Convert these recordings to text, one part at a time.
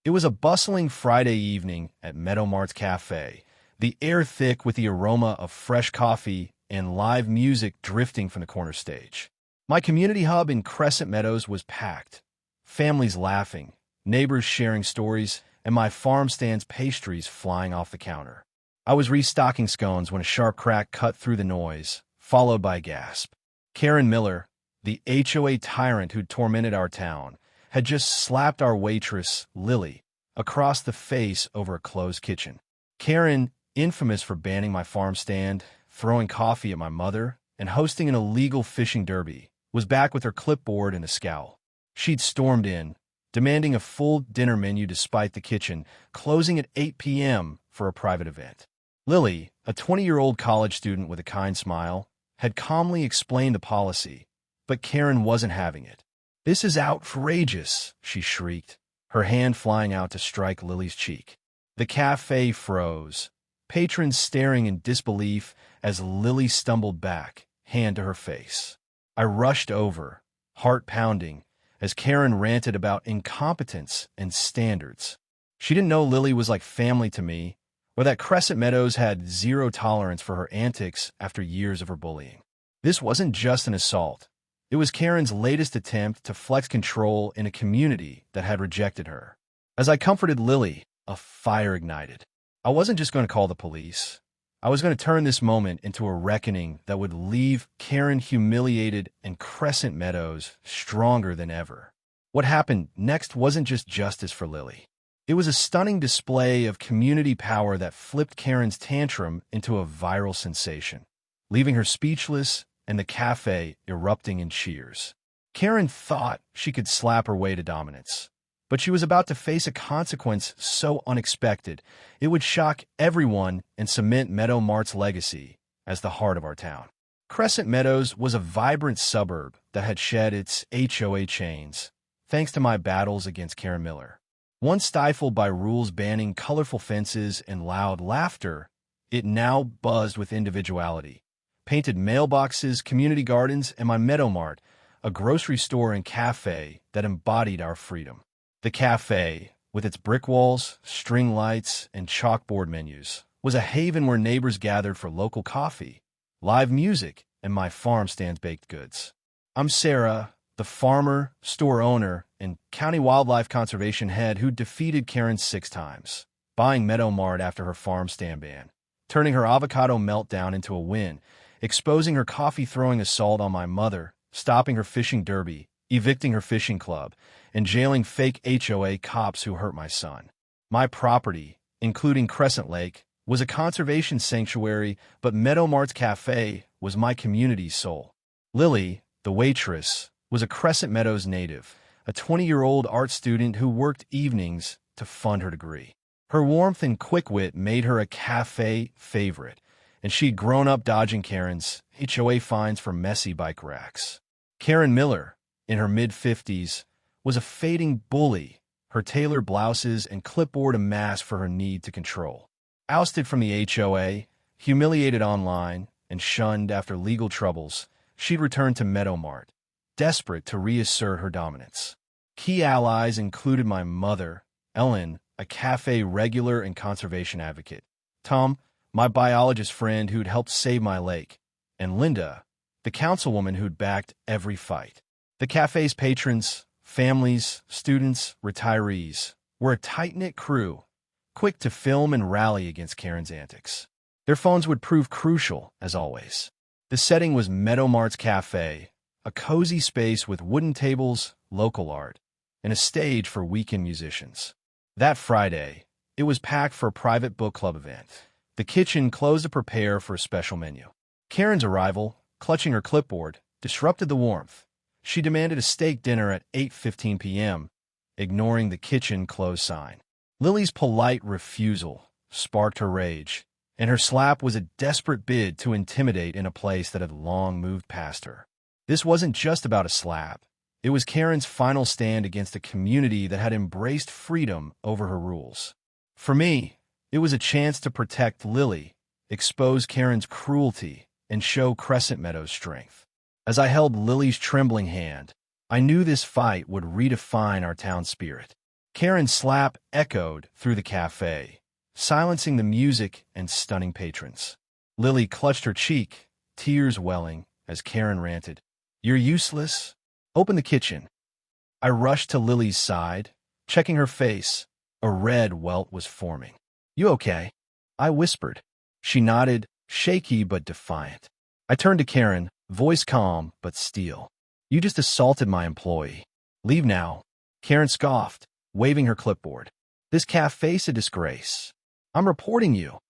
It was a bustling Friday evening at Meadowmart's Cafe, the air thick with the aroma of fresh coffee and live music drifting from the corner stage. My community hub in Crescent Meadows was packed, families laughing, neighbors sharing stories, and my farm stand's pastries flying off the counter. I was restocking scones when a sharp crack cut through the noise, followed by a gasp. Karen Miller, the HOA tyrant who'd tormented our town, had just slapped our waitress, Lily, across the face over a closed kitchen. Karen, infamous for banning my farm stand, throwing coffee at my mother, and hosting an illegal fishing derby, was back with her clipboard and a scowl. She'd stormed in, demanding a full dinner menu despite the kitchen closing at 8 p.m. for a private event. Lily, a 20-year-old college student with a kind smile, had calmly explained the policy, but Karen wasn't having it. "This is outrageous," she shrieked, her hand flying out to strike Lily's cheek. The cafe froze, patrons staring in disbelief as Lily stumbled back, hand to her face. I rushed over, heart pounding, as Karen ranted about incompetence and standards. She didn't know Lily was like family to me, or that Crescent Meadows had zero tolerance for her antics after years of her bullying. This wasn't just an assault. It was Karen's latest attempt to flex control in a community that had rejected her. As I comforted Lily, a fire ignited. I wasn't just going to call the police. I was going to turn this moment into a reckoning that would leave Karen humiliated and Crescent Meadows stronger than ever. What happened next wasn't just justice for Lily. It was a stunning display of community power that flipped Karen's tantrum into a viral sensation, leaving her speechless and the cafe erupting in cheers. Karen thought she could slap her way to dominance, but she was about to face a consequence so unexpected it would shock everyone and cement Meadowmart's legacy as the heart of our town. Crescent Meadows was a vibrant suburb that had shed its HOA chains, thanks to my battles against Karen Miller. Once stifled by rules banning colorful fences and loud laughter, it now buzzed with individuality. Painted mailboxes, community gardens, and my Meadowmart, a grocery store and cafe that embodied our freedom. The cafe, with its brick walls, string lights, and chalkboard menus, was a haven where neighbors gathered for local coffee, live music, and my farm stand's baked goods. I'm Sarah, the farmer, store owner, and county wildlife conservation head who defeated Karen 6 times, buying Meadowmart after her farm stand ban, turning her avocado meltdown into a win, exposing her coffee-throwing assault on my mother, stopping her fishing derby, evicting her fishing club, and jailing fake HOA cops who hurt my son. My property, including Crescent Lake, was a conservation sanctuary, but Meadowmart's Cafe was my community's soul. Lily, the waitress, was a Crescent Meadows native, a 20-year-old art student who worked evenings to fund her degree. Her warmth and quick wit made her a cafe favorite, and she'd grown up dodging Karen's HOA fines for messy bike racks. Karen Miller, in her mid-50s, was a fading bully, her tailored blouses and clipboard a mask for her need to control. Ousted from the HOA, humiliated online, and shunned after legal troubles, she'd returned to Meadowmart, desperate to reassert her dominance. Key allies included my mother, Ellen, a cafe regular and conservation advocate, Tom, my biologist friend who'd helped save my lake, and Linda, the councilwoman who'd backed every fight. The cafe's patrons, families, students, retirees, were a tight-knit crew, quick to film and rally against Karen's antics. Their phones would prove crucial, as always. The setting was Meadowmart's Cafe, a cozy space with wooden tables, local art, and a stage for weekend musicians. That Friday, it was packed for a private book club event. The kitchen closed to prepare for a special menu. Karen's arrival, clutching her clipboard, disrupted the warmth. She demanded a steak dinner at 8:15 p.m., ignoring the kitchen close sign. Lily's polite refusal sparked her rage, and her slap was a desperate bid to intimidate in a place that had long moved past her. This wasn't just about a slap. It was Karen's final stand against a community that had embraced freedom over her rules. For me, it was a chance to protect Lily, expose Karen's cruelty, and show Crescent Meadows' strength. As I held Lily's trembling hand, I knew this fight would redefine our town's spirit. Karen's slap echoed through the cafe, silencing the music and stunning patrons. Lily clutched her cheek, tears welling, as Karen ranted, "You're useless. Open the kitchen." I rushed to Lily's side, checking her face. A red welt was forming. "You okay?" I whispered. She nodded, shaky but defiant. I turned to Karen, voice calm but steel. "You just assaulted my employee. Leave now." Karen scoffed, waving her clipboard. "This cafe's a disgrace. I'm reporting you."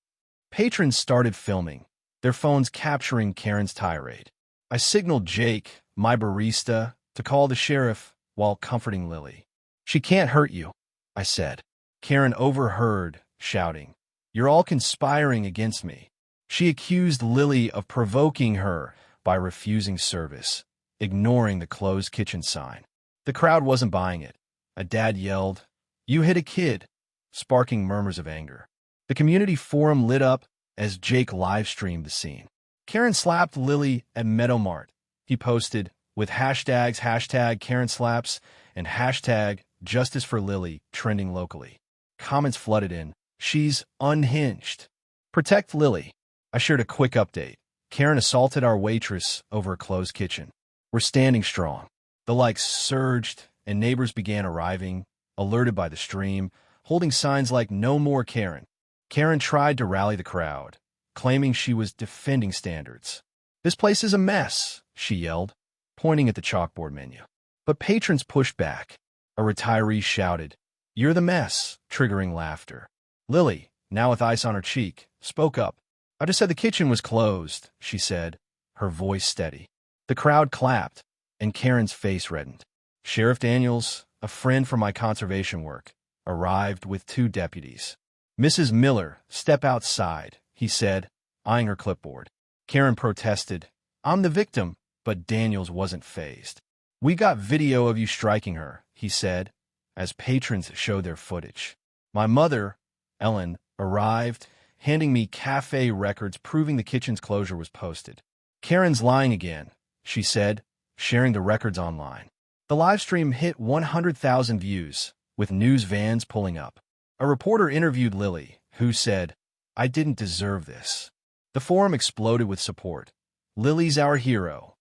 Patrons started filming, their phones capturing Karen's tirade. I signaled Jake, my barista, to call the sheriff while comforting Lily. "She can't hurt you," I said. Karen overheard, shouting, "You're all conspiring against me." She accused Lily of provoking her by refusing service, ignoring the closed kitchen sign. The crowd wasn't buying it. A dad yelled, "You hit a kid," sparking murmurs of anger. The community forum lit up as Jake live-streamed the scene. "Karen slapped Lily at Meadowmart," he posted, with hashtag Karen slaps and hashtag Justice for Lily trending locally. Comments flooded in. "She's unhinged. Protect Lily." I shared a quick update. "Karen assaulted our waitress over a closed kitchen. We're standing strong." The likes surged, and neighbors began arriving, alerted by the stream, holding signs like "No more Karen." Karen tried to rally the crowd, claiming she was defending standards. "This place is a mess," she yelled, pointing at the chalkboard menu. But patrons pushed back. A retiree shouted, "You're the mess," triggering laughter. Lily, now with ice on her cheek, spoke up. "I just said the kitchen was closed," she said, her voice steady. The crowd clapped, and Karen's face reddened. Sheriff Daniels, a friend from my conservation work, arrived with 2 deputies. "Mrs. Miller, step outside," he said, eyeing her clipboard. Karen protested, "I'm the victim," but Daniels wasn't fazed. "We got video of you striking her," he said, as patrons showed their footage. My mother, Ellen, arrived, handing me cafe records proving the kitchen's closure was posted. "Karen's lying again," she said, sharing the records online. The livestream hit 100,000 views, with news vans pulling up. A reporter interviewed Lily, who said, "I didn't deserve this." The forum exploded with support. "Lily's our hero.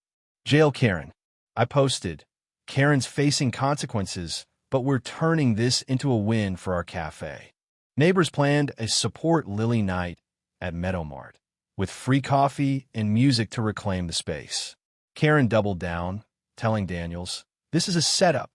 Jail Karen." I posted, "Karen's facing consequences, but we're turning this into a win for our cafe." Neighbors planned a support Lily night at Meadowmart, with free coffee and music to reclaim the space. Karen doubled down, telling Daniels, "This is a setup."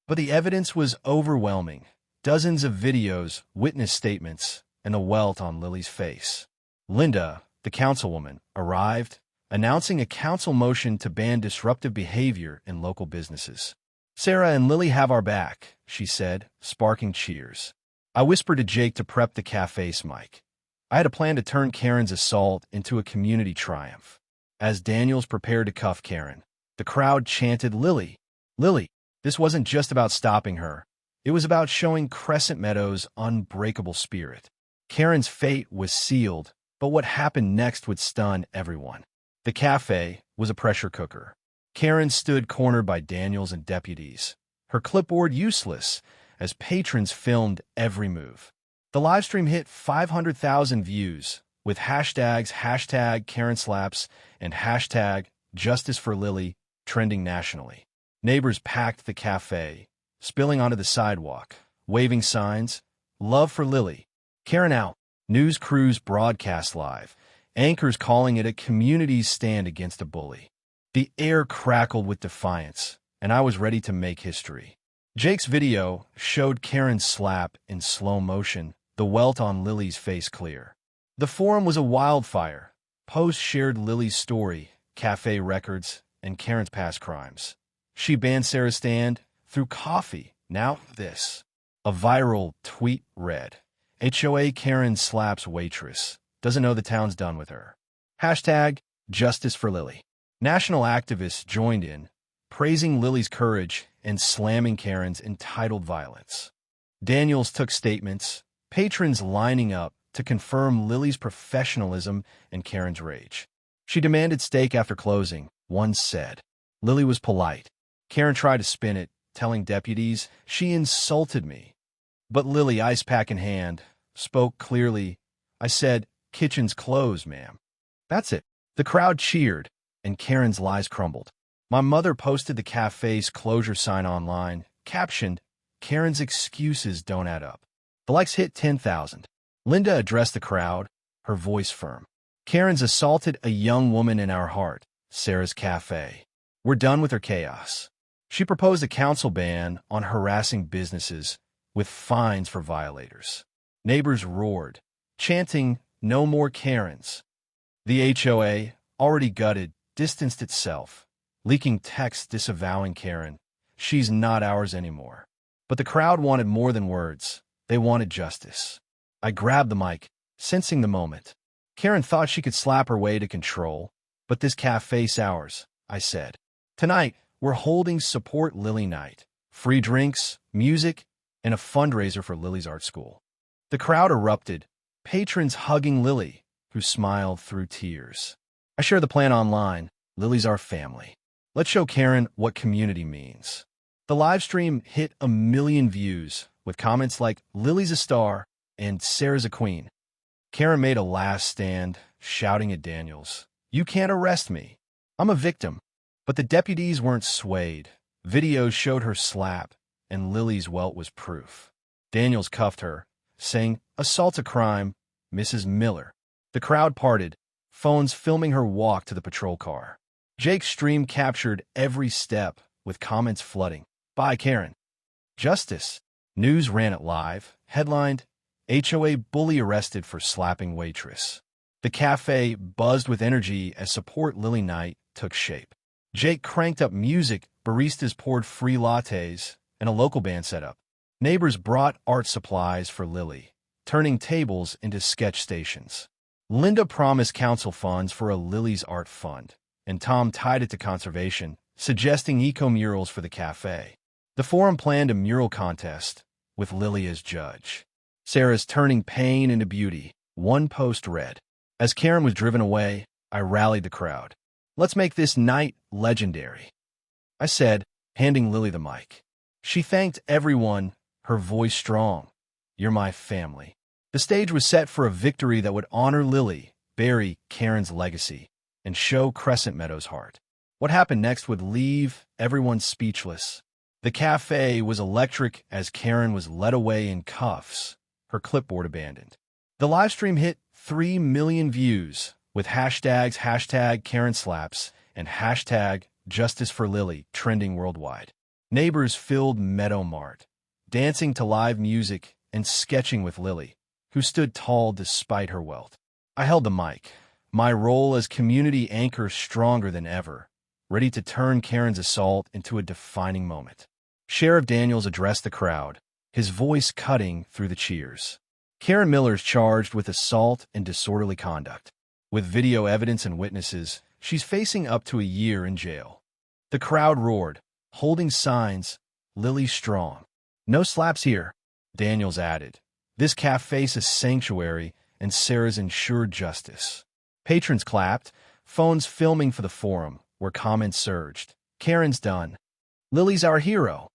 But the evidence was overwhelming. Dozens of videos, witness statements, and a welt on Lily's face. Linda, the councilwoman, arrived, announcing a council motion to ban disruptive behavior in local businesses. "Sarah and Lily have our back," she said, sparking cheers. I whispered to Jake to prep the cafe's mic. I had a plan to turn Karen's assault into a community triumph. As Daniels prepared to cuff Karen, the crowd chanted, "Lily, Lily." This wasn't just about stopping her. It was about showing Crescent Meadows' unbreakable spirit. Karen's fate was sealed, but what happened next would stun everyone. The cafe was a pressure cooker. Karen stood cornered by Daniels and deputies, her clipboard useless, as patrons filmed every move. The livestream hit 500,000 views, with hashtag Karen slaps and hashtag Justice for Lily trending nationally. Neighbors packed the cafe, spilling onto the sidewalk, waving signs, "Love for Lily." "Karen out." News crews broadcast live, anchors calling it a community stand against a bully. The air crackled with defiance, and I was ready to make history. Jake's video showed Karen's slap in slow motion, the welt on Lily's face clear. The forum was a wildfire. Posts shared Lily's story, cafe records, and Karen's past crimes. She banned Sarah's stand through coffee. Now this. A viral tweet read, "HOA Karen slaps waitress. Doesn't know the town's done with her." Hashtag Justice for Lily. National activists joined in, praising Lily's courage and slamming Karen's entitled violence. Daniels took statements, patrons lining up to confirm Lily's professionalism and Karen's rage. She demanded steak after closing, one said. Lily was polite. Karen tried to spin it, telling deputies, "She insulted me." But Lily, ice pack in hand, spoke clearly. I said, "Kitchen's closed, ma'am." That's it. The crowd cheered, and Karen's lies crumbled. My mother posted the cafe's closure sign online, captioned, "Karen's excuses don't add up." The likes hit 10,000. Linda addressed the crowd, her voice firm. "Karen's assaulted a young woman in our heart, Sarah's Cafe. We're done with her chaos." She proposed a council ban on harassing businesses with fines for violators. Neighbors roared, chanting, "No more Karens." The HOA, already gutted, distanced itself, leaking texts disavowing Karen. "She's not ours anymore." But the crowd wanted more than words. They wanted justice. I grabbed the mic, sensing the moment. Karen thought she could slap her way to control, but this cafe's ours, I said. Tonight, we're holding Support Lily Night. Free drinks, music, and a fundraiser for Lily's art school. The crowd erupted, patrons hugging Lily, who smiled through tears. I share the plan online. Lily's our family. Let's show Karen what community means. The live stream hit 1 million views, with comments like, "Lily's a star," and "Sarah's a queen." Karen made a last stand, shouting at Daniels, "You can't arrest me. I'm a victim." But the deputies weren't swayed. Videos showed her slap, and Lily's welt was proof. Daniels cuffed her, saying, "Assault's a crime, Mrs. Miller." The crowd parted, phones filming her walk to the patrol car. Jake's stream captured every step, with comments flooding. "Bye, Karen." "Justice." News ran it live, headlined, "HOA bully arrested for slapping waitress." The cafe buzzed with energy as Support Lily Night took shape. Jake cranked up music, baristas poured free lattes, and a local band set up. Neighbors brought art supplies for Lily, turning tables into sketch stations. Linda promised council funds for a Lily's Art Fund, and Tom tied it to conservation, suggesting eco-murals for the cafe. The forum planned a mural contest, with Lily as judge. "Sarah's turning pain into beauty," one post read. As Karen was driven away, I rallied the crowd. "Let's make this night legendary," I said, handing Lily the mic. She thanked everyone, her voice strong. "You're my family." The stage was set for a victory that would honor Lily, bury Karen's legacy, and show Crescent Meadows' heart. What happened next would leave everyone speechless. The cafe was electric as Karen was led away in cuffs, her clipboard abandoned. The livestream hit 3 million views, with hashtags #KarenSlaps and #JusticeForLily trending worldwide. Neighbors filled Meadow Mart, dancing to live music and sketching with Lily, who stood tall despite her wealth. I held the mic, my role as community anchor stronger than ever, ready to turn Karen's assault into a defining moment. Sheriff Daniels addressed the crowd, his voice cutting through the cheers. Karen Miller's charged with assault and disorderly conduct. With video evidence and witnesses, she's facing up to a year in jail. The crowd roared, holding signs, "Lily strong." "No slaps here," Daniels added. "This cafe's a sanctuary, and Sarah's ensured justice." Patrons clapped, phones filming for the forum, where comments surged. "Karen's done. Lily's our hero."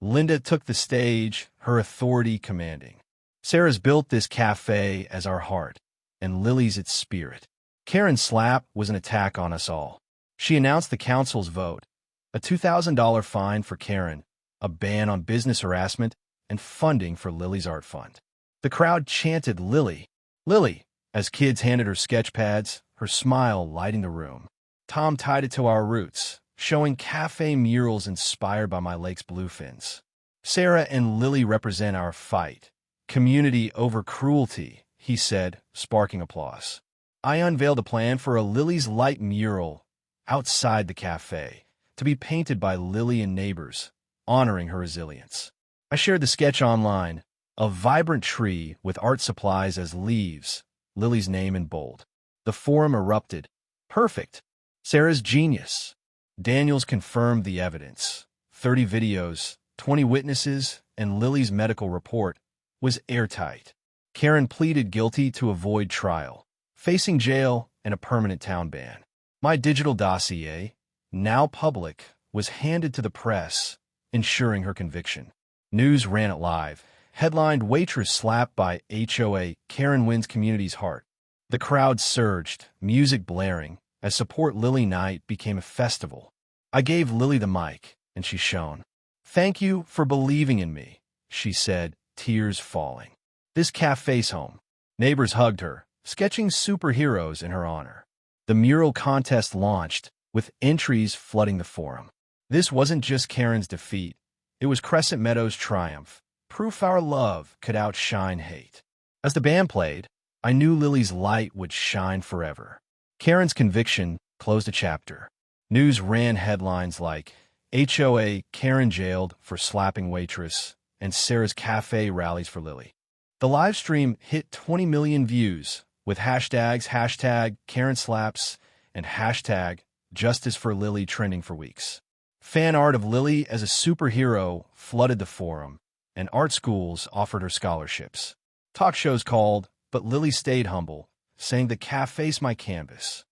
Linda took the stage, her authority commanding. "Sarah's built this cafe as our heart, and Lily's its spirit." Karen's slap was an attack on us all. She announced the council's vote, a $2,000 fine for Karen, a ban on business harassment, and funding for Lily's Art Fund. The crowd chanted "Lily, Lily," as kids handed her sketch pads, her smile lighting the room. Tom tied it to our roots, showing cafe murals inspired by my lake's bluefins. "Sarah and Lily represent our fight. Community over cruelty," he said, sparking applause. I unveiled a plan for a Lily's Light mural outside the cafe, to be painted by Lily and neighbors, honoring her resilience. I shared the sketch online, a vibrant tree with art supplies as leaves, Lily's name in bold. The forum erupted. "Perfect. Sarah's genius." Daniels confirmed the evidence. 30 videos, 20 witnesses, and Lily's medical report was airtight. Karen pleaded guilty to avoid trial, facing jail and a permanent town ban. My digital dossier, now public, was handed to the press, ensuring her conviction. News ran it live, headlined Waitress slapped by HOA, Karen wins community's heart. The crowd surged, music blaring, as Support Lily Night became a festival. I gave Lily the mic, and she shone. "Thank you for believing in me," she said, tears falling. "This cafe's home." Neighbors hugged her, sketching superheroes in her honor. The mural contest launched, with entries flooding the forum. This wasn't just Karen's defeat. It was Crescent Meadows' triumph, proof our love could outshine hate. As the band played, I knew Lily's light would shine forever. Karen's conviction closed a chapter. News ran headlines like, HOA, Karen jailed for slapping Waitress, and Sarah's Cafe rallies for Lily. The live stream hit 20 million views, with hashtags Karen slaps and hashtag Justice for Lily trending for weeks. Fan art of Lily as a superhero flooded the forum, and art schools offered her scholarships. Talk shows called, but Lily stayed humble, saying the cafe's my canvas.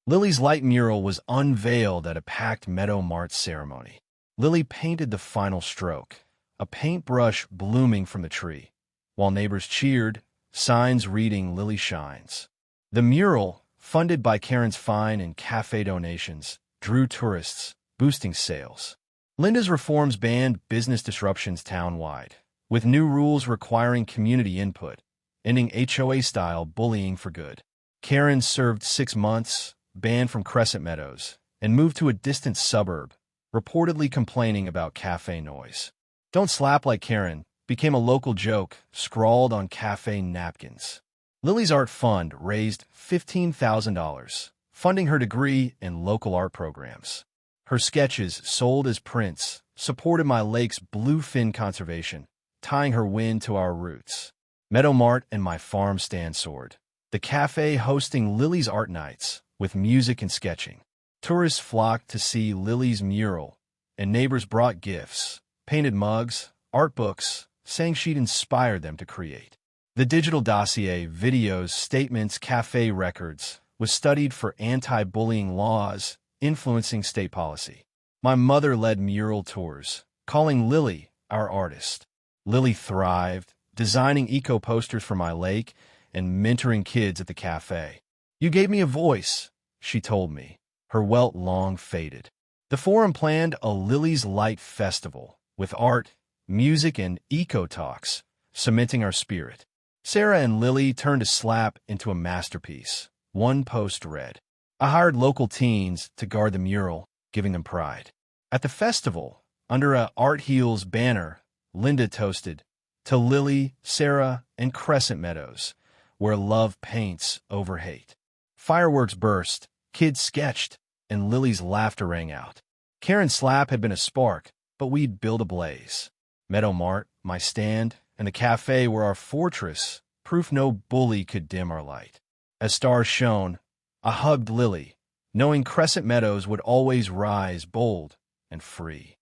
Lily's light mural was unveiled at a packed Meadow Mart ceremony. Lily painted the final stroke, a paintbrush blooming from the tree, while neighbors cheered, signs reading Lily shines. The mural, funded by Karen's fine and cafe donations, drew tourists, boosting sales. Linda's reforms banned business disruptions town-wide, with new rules requiring community input, ending HOA-style bullying for good. Karen served 6 months, banned from Crescent Meadows, and moved to a distant suburb, reportedly complaining about cafe noise. "Don't slap like Karen" became a local joke scrawled on cafe napkins. Lily's Art Fund raised $15,000, funding her degree and local art programs. Her sketches, sold as prints, supported my lake's bluefin conservation, tying her win to our roots. Meadow Mart and my farm stand soared. The cafe hosting Lily's Art Nights, with music and sketching. Tourists flocked to see Lily's mural, and neighbors brought gifts, painted mugs, art books, saying she'd inspired them to create. The digital dossier, videos, statements, cafe records, was studied for anti-bullying laws influencing state policy. My mother led mural tours, calling Lily our artist. Lily thrived, designing eco-posters for my lake and mentoring kids at the cafe. "You gave me a voice," she told me, her welt long faded. The forum planned a Lily's Light Festival, with art, music, and eco-talks, cementing our spirit. Sarah and Lily turned a slap into a masterpiece. One post read, "I hired local teens to guard the mural, giving them pride." At the festival, under a Art Heals banner, Linda toasted, "To Lily, Sarah, and Crescent Meadows, where love paints over hate." Fireworks burst, kids sketched, and Lily's laughter rang out. Karen's slap had been a spark, but we'd built a blaze. Meadow Mart, my stand, and the cafe were our fortress, proof no bully could dim our light. As stars shone, I hugged Lily, knowing Crescent Meadows would always rise bold and free.